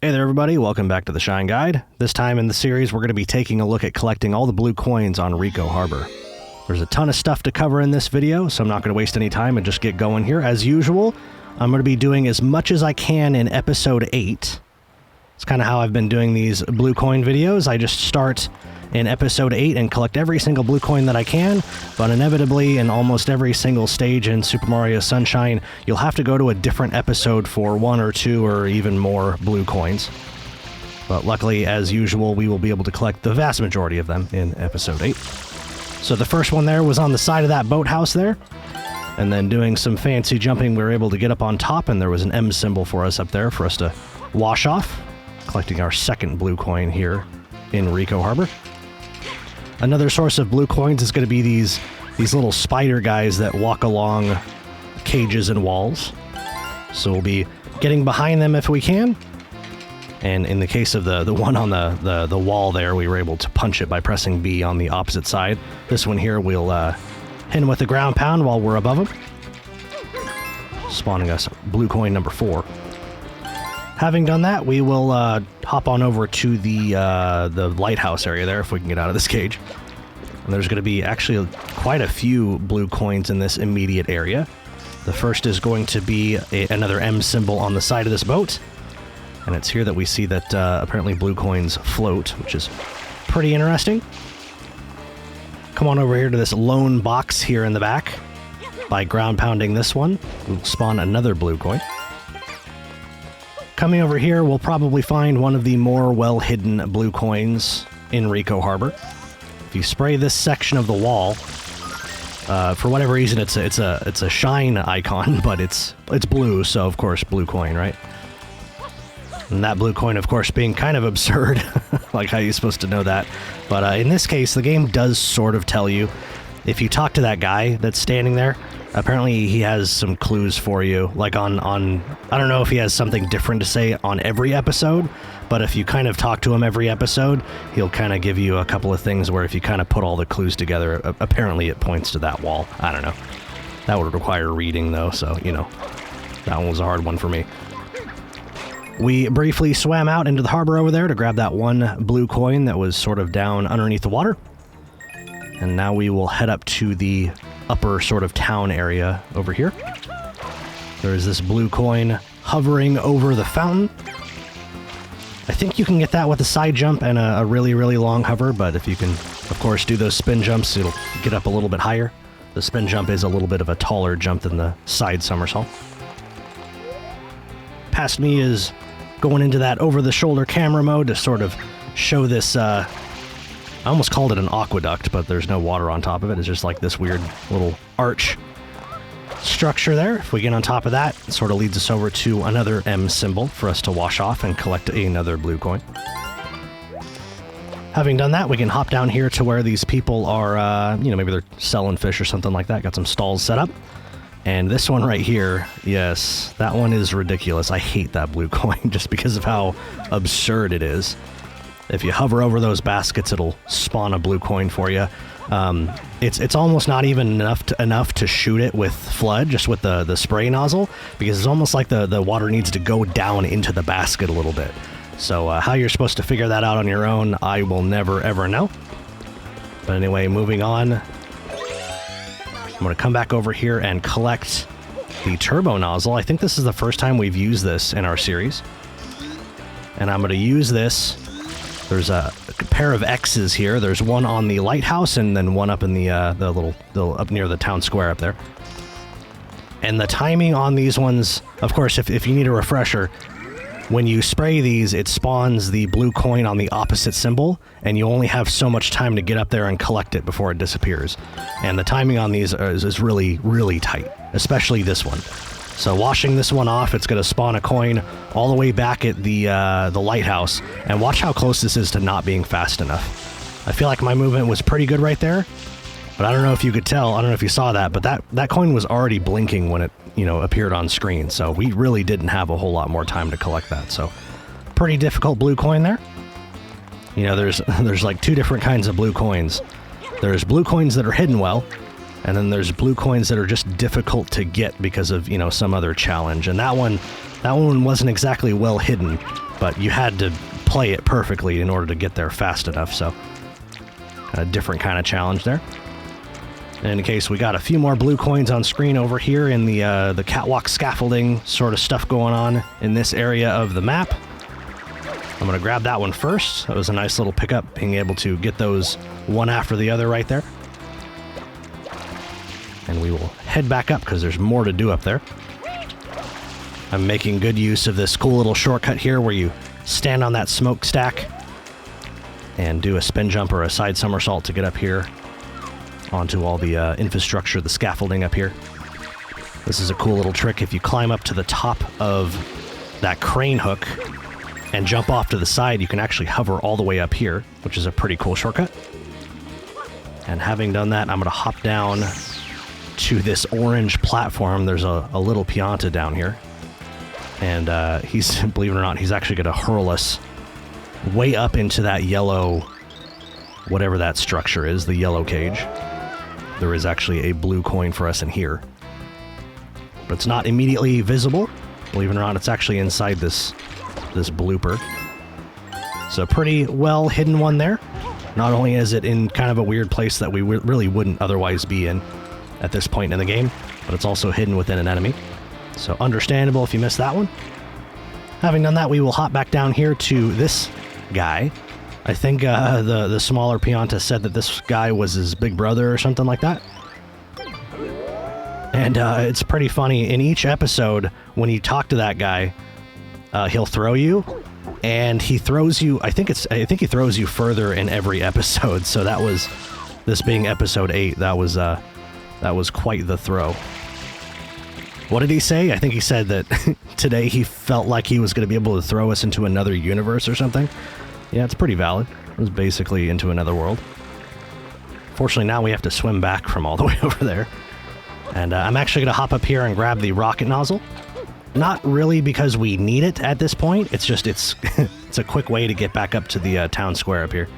Hey there everybody, welcome back to the Shine Guide. This time in the series we're going to be taking a look at collecting all the blue coins on Ricco Harbor. There's a ton of stuff to cover in this video, so I'm not going to waste any time and just get going here. As usual, I'm going to be doing as much as I can in episode 8. It's kind of how I've been doing these blue coin videos. I just start in episode 8 and collect every single blue coin that I can, but inevitably in almost every single stage in Super Mario Sunshine, you'll have to go to a different episode for 1 or 2 or even more blue coins. But luckily, as usual, we will be able to collect the vast majority of them in episode 8. So the first one there was on the side of that boathouse there, and then doing some fancy jumping, we were able to get up on top, and there was an M symbol for us up there for us to wash off, collecting our second blue coin here in Ricco Harbor. Another source of blue coins is going to be these little spider guys that walk along cages and walls. So we'll be getting behind them if we can. And in the case of the one on the wall there, we were able to punch it by pressing B on the opposite side. This one here, we'll hit him with the ground pound while we're above him, spawning us blue coin number 4. Having done that, we will hop on over to the lighthouse area there if we can get out of this cage. And there's going to be actually quite a few blue coins in this immediate area. The first is going to be another M symbol on the side of this boat. And it's here that we see that apparently blue coins float, which is pretty interesting. Come on over here to this lone box here in the back. By ground pounding this one, we'll spawn another blue coin. Coming over here, we'll probably find one of the more well-hidden blue coins in Ricco Harbor. If you spray this section of the wall, for whatever reason, it's a shine icon, but it's blue, so of course blue coin, right? And that blue coin, of course, being kind of absurd. Like, how are you supposed to know that? But in this case, the game does sort of tell you. If you talk to that guy that's standing there, apparently he has some clues for you. Like on I don't know if he has something different to say on every episode, but if you kind of talk to him every episode, he'll kind of give you a couple of things where if you kind of put all the clues together, apparently it points to that wall. I don't know. That would require reading, though, so, you know, that one was a hard one for me. We briefly swam out into the harbor over there to grab that one blue coin that was sort of down underneath the water. And now we will head up to the upper sort of town area over here. There's this blue coin hovering over the fountain. I think you can get that with a side jump and a really, really long hover, but if you can, of course, do those spin jumps, it'll get up a little bit higher. The spin jump is a little bit of a taller jump than the side somersault. Past me is going into that over-the-shoulder camera mode to sort of show this, I almost called it an aqueduct, but there's no water on top of it. It's just like this weird little arch structure there. If we get on top of that, it sort of leads us over to another M symbol for us to wash off and collect another blue coin. Having done that, we can hop down here to where these people are, maybe they're selling fish or something like that. Got some stalls set up. And this one right here, yes, that one is ridiculous. I hate that blue coin just because of how absurd it is. If you hover over those baskets, it'll spawn a blue coin for you. It's almost not even enough to shoot it with flood, just with the spray nozzle, because it's almost like the water needs to go down into the basket a little bit. So how you're supposed to figure that out on your own, I will never, ever know. But anyway, moving on. I'm going to come back over here and collect the turbo nozzle. I think this is the first time we've used this in our series. And I'm going to use this. There's a pair of X's here. There's one on the lighthouse and then one up in the up near the town square up there. And the timing on these ones, of course, if you need a refresher, when you spray these, it spawns the blue coin on the opposite symbol, and you only have so much time to get up there and collect it before it disappears. And the timing on these is really, really tight, especially this one. So washing this one off, it's going to spawn a coin all the way back at the lighthouse, and watch how close this is to not being fast enough. I feel like my movement was pretty good right there, but I don't know if you could tell, I don't know if you saw that, but that coin was already blinking when it, appeared on screen, so we really didn't have a whole lot more time to collect that, so pretty difficult blue coin there. There's like 2 different kinds of blue coins. There's blue coins that are hidden well, and then there's blue coins that are just difficult to get because of, some other challenge. And that one wasn't exactly well hidden. but you had to play it perfectly in order to get there fast enough, so a different kind of challenge there. In any case, we got a few more blue coins on screen over here in the catwalk scaffolding sort of stuff going on in this area of the map. I'm going to grab that one first. That was a nice little pickup, being able to get those one after the other right there. And we will head back up because there's more to do up there. I'm making good use of this cool little shortcut here where you stand on that smokestack and do a spin jump or a side somersault to get up here onto all the infrastructure, the scaffolding up here. This is a cool little trick. If you climb up to the top of that crane hook and jump off to the side, you can actually hover all the way up here, which is a pretty cool shortcut. And having done that, I'm going to hop down to this orange platform. There's a little Pianta down here. And he's, believe it or not, he's actually going to hurl us way up into that yellow, whatever that structure is, the yellow cage. There is actually a blue coin for us in here. But it's not immediately visible. Believe it or not, it's actually inside this blooper. So pretty well hidden one there. Not only is it in kind of a weird place that we really wouldn't otherwise be in at this point in the game, but it's also hidden within an enemy. So understandable if you missed that one. Having done that, we will hop back down here to this guy. I think the smaller Pianta said that this guy was his big brother or something like that. And it's pretty funny. In each episode, when you talk to that guy, he'll throw you, and he throws you. I think he throws you further in every episode. So that was, this being episode 8. That was quite the throw. What did he say? I think he said that today he felt like he was going to be able to throw us into another universe or something. Yeah, it's pretty valid. It was basically into another world. Fortunately, now we have to swim back from all the way over there. And I'm actually going to hop up here and grab the rocket nozzle. Not really because we need it at this point. It's just, it's a quick way to get back up to the town square up here.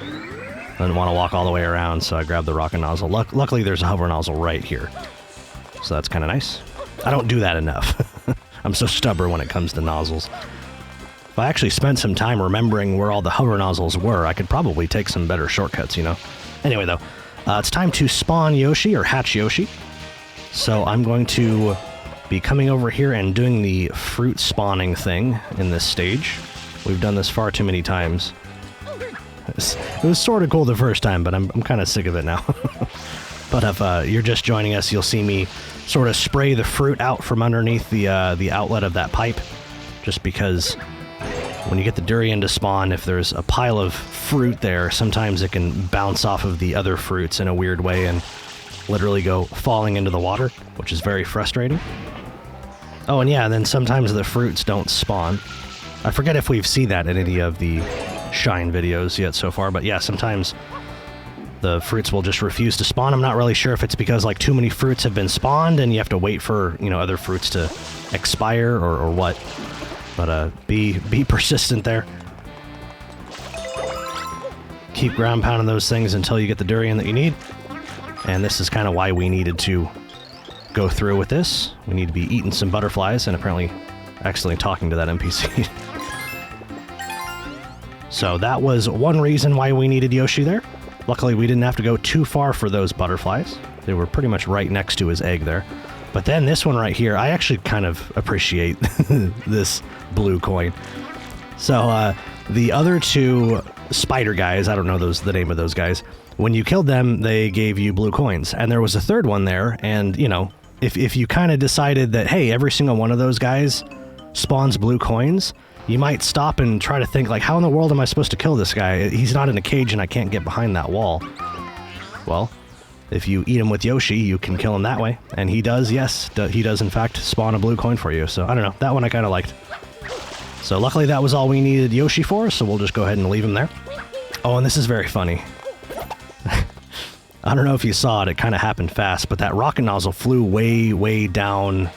I didn't want to walk all the way around, so I grabbed the rocket nozzle. Luckily, there's a hover nozzle right here. So that's kind of nice. I don't do that enough. I'm so stubborn when it comes to nozzles. If I actually spent some time remembering where all the hover nozzles were, I could probably take some better shortcuts, you know? Anyway, though, it's time to spawn Yoshi, or hatch Yoshi. So I'm going to be coming over here and doing the fruit spawning thing in this stage. We've done this far too many times. It was sort of cool the first time, but I'm kind of sick of it now. But if you're just joining us, you'll see me sort of spray the fruit out from underneath the outlet of that pipe, just because when you get the durian to spawn, if there's a pile of fruit there, sometimes it can bounce off of the other fruits in a weird way and literally go falling into the water, which is very frustrating. Oh, and yeah, and then sometimes the fruits don't spawn. I forget if we've seen that in any of the Shine videos yet so far, but yeah, sometimes the fruits will just refuse to spawn. I'm not really sure if it's because like too many fruits have been spawned and you have to wait for, you know, other fruits to expire or what. But be persistent there. Keep ground pounding those things until you get the durian that you need. And this is kind of why we needed to go through with this. We need to be eating some butterflies and apparently accidentally talking to that NPC. So that was one reason why we needed Yoshi there. Luckily, we didn't have to go too far for those butterflies. They were pretty much right next to his egg there. But then this one right here, I actually kind of appreciate this blue coin. So the other two spider guys, I don't know the name of those guys, when you killed them, they gave you blue coins. And there was a third one there, and, you know, if you kind of decided that, hey, every single one of those guys spawns blue coins, you might stop and try to think, like, how in the world am I supposed to kill this guy? He's not in a cage and I can't get behind that wall. Well, if you eat him with Yoshi, you can kill him that way. And he does, yes, he does in fact spawn a blue coin for you. So, I don't know, that one I kind of liked. So luckily that was all we needed Yoshi for, so we'll just go ahead and leave him there. Oh, and this is very funny. I don't know if you saw it, it kind of happened fast, but that rocket nozzle flew way, way down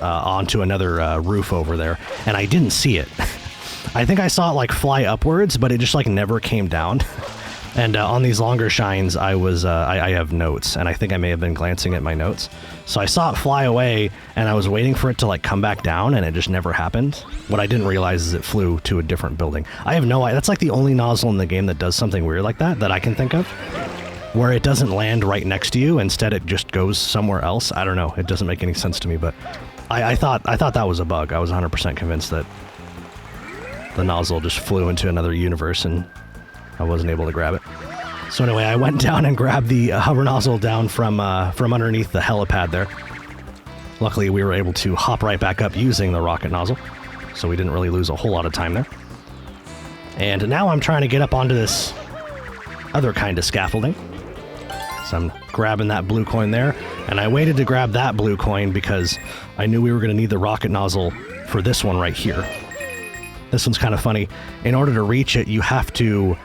onto another roof over there, and I didn't see it. I think I saw it like fly upwards, but it just like never came down. And on these longer shines, I have notes, and I think I may have been glancing at my notes. So I saw it fly away, and I was waiting for it to like come back down, and it just never happened. What I didn't realize is it flew to a different building. I have no idea. That's like the only nozzle in the game that does something weird like that I can think of, where it doesn't land right next to you. Instead, it just goes somewhere else. I don't know. It doesn't make any sense to me, but I thought that was a bug. I was 100% convinced that the nozzle just flew into another universe, and I wasn't able to grab it. So anyway, I went down and grabbed the hover nozzle down from underneath the helipad there. Luckily, we were able to hop right back up using the rocket nozzle, so we didn't really lose a whole lot of time there. And now I'm trying to get up onto this other kind of scaffolding. So I'm grabbing that blue coin there, and I waited to grab that blue coin because I knew we were going to need the rocket nozzle for this one right here. This one's kind of funny. In order to reach it, you have to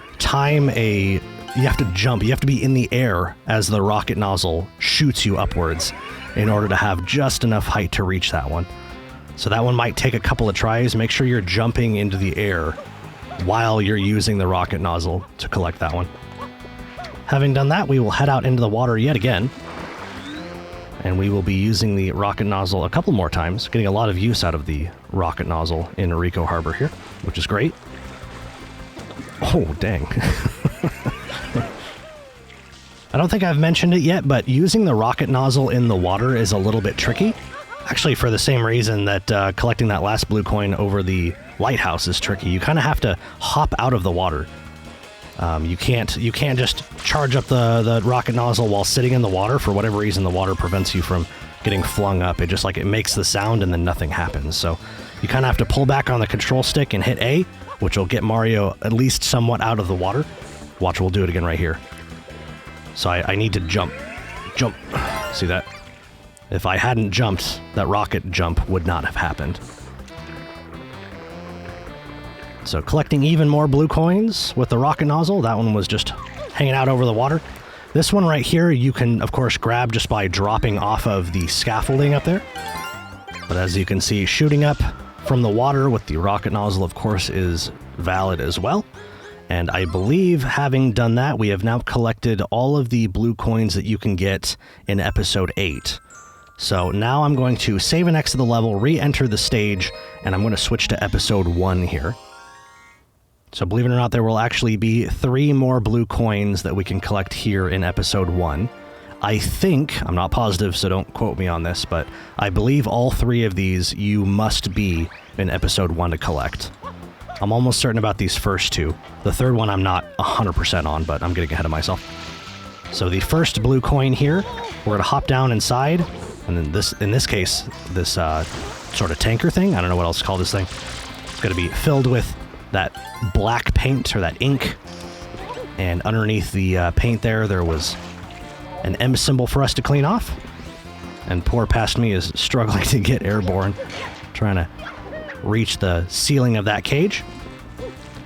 you have to jump. You have to be in the air as the rocket nozzle shoots you upwards in order to have just enough height to reach that one. So that one might take a couple of tries. Make sure you're jumping into the air while you're using the rocket nozzle to collect that one. Having done that, we will head out into the water yet again. And we will be using the rocket nozzle a couple more times, getting a lot of use out of the rocket nozzle in Ricco Harbor here, which is great. Oh, dang. I don't think I've mentioned it yet, but using the rocket nozzle in the water is a little bit tricky. Actually, for the same reason that collecting that last blue coin over the lighthouse is tricky. You kind of have to hop out of the water. You can't just charge up the rocket nozzle while sitting in the water. For whatever reason, the water prevents you from getting flung up. It makes the sound and then nothing happens. So you kind of have to pull back on the control stick and hit A, which will get Mario at least somewhat out of the water. Watch, we'll do it again right here. So I need to jump. Jump. See that? If I hadn't jumped, that rocket jump would not have happened. So collecting even more blue coins with the rocket nozzle. That one was just hanging out over the water. This one right here, you can, of course, grab just by dropping off of the scaffolding up there. But as you can see, shooting up from the water with the rocket nozzle, of course, is valid as well. And I believe, having done that, we have now collected all of the blue coins that you can get in Episode 8. So now I'm going to save and exit the level, re-enter the stage, and I'm going to switch to Episode 1 here. So believe it or not, there will actually be 3 more blue coins that we can collect here in Episode 1. I think, I'm not positive, so don't quote me on this, but I believe all 3 of these you must be in Episode 1 to collect. I'm almost certain about these first 2. The third one I'm not 100% on, but I'm getting ahead of myself. So the first blue coin here, we're going to hop down inside, and then in this case, this sort of tanker thing, I don't know what else to call this thing, it's going to be filled with that black paint, or that ink, and underneath the paint there was an M symbol for us to clean off, and poor past me is struggling to get airborne, trying to reach the ceiling of that cage.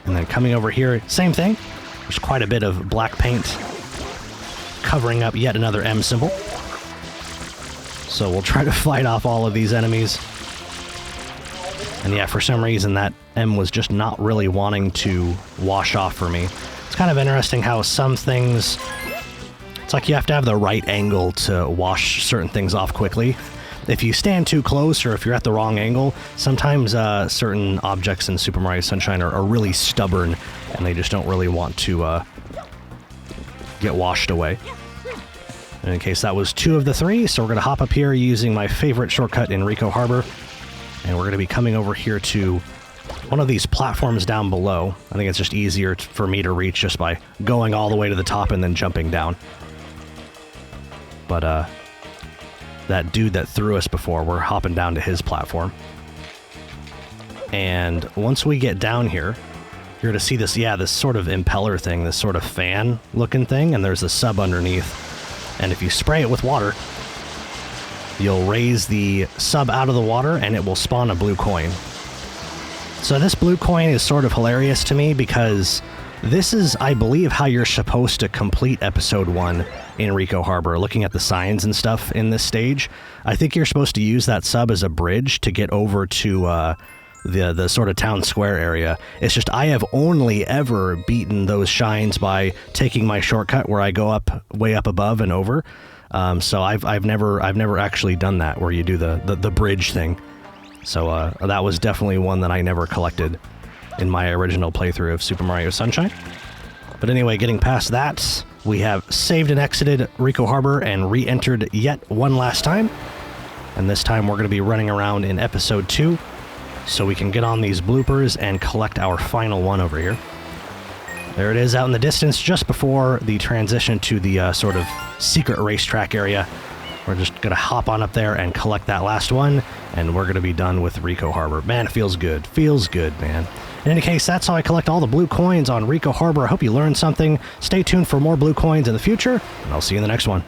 And then coming over here, same thing, there's quite a bit of black paint covering up yet another M symbol. So we'll try to fight off all of these enemies. And yeah, for some reason that M was just not really wanting to wash off for me. It's kind of interesting how some things, it's like you have to have the right angle to wash certain things off quickly. If you stand too close, or if you're at the wrong angle, sometimes certain objects in Super Mario Sunshine are really stubborn, and they just don't really want to get washed away. And in case that was 2 of the 3, so we're going to hop up here using my favorite shortcut in Ricco Harbor, and we're going to be coming over here to one of these platforms down below. I think it's just easier for me to reach just by going all the way to the top and then jumping down. But that dude that threw us before, we're hopping down to his platform. And once we get down here, you're going to see this, this sort of impeller thing, this sort of fan looking thing, and there's a sub underneath. And if you spray it with water, you'll raise the sub out of the water and it will spawn a blue coin. So this blue coin is sort of hilarious to me because this is, I believe, how you're supposed to complete Episode 1 in Ricco Harbor. Looking at the signs and stuff in this stage, I think you're supposed to use that sub as a bridge to get over to the sort of town square area. It's just I have only ever beaten those shines by taking my shortcut where I go up way up above and over. So I've never actually done that where you do the bridge thing. So that was definitely one that I never collected in my original playthrough of Super Mario Sunshine. But anyway, getting past that, we have saved and exited Ricco Harbor and re-entered yet one last time. And this time we're going to be running around in episode 2 so we can get on these bloopers and collect our final one over here. There it is out in the distance just before the transition to the sort of secret racetrack area. We're just going to hop on up there and collect that last one, and we're going to be done with Ricco Harbor. Man, it feels good. Feels good, man. In any case, that's how I collect all the blue coins on Ricco Harbor. I hope you learned something. Stay tuned for more blue coins in the future, and I'll see you in the next one.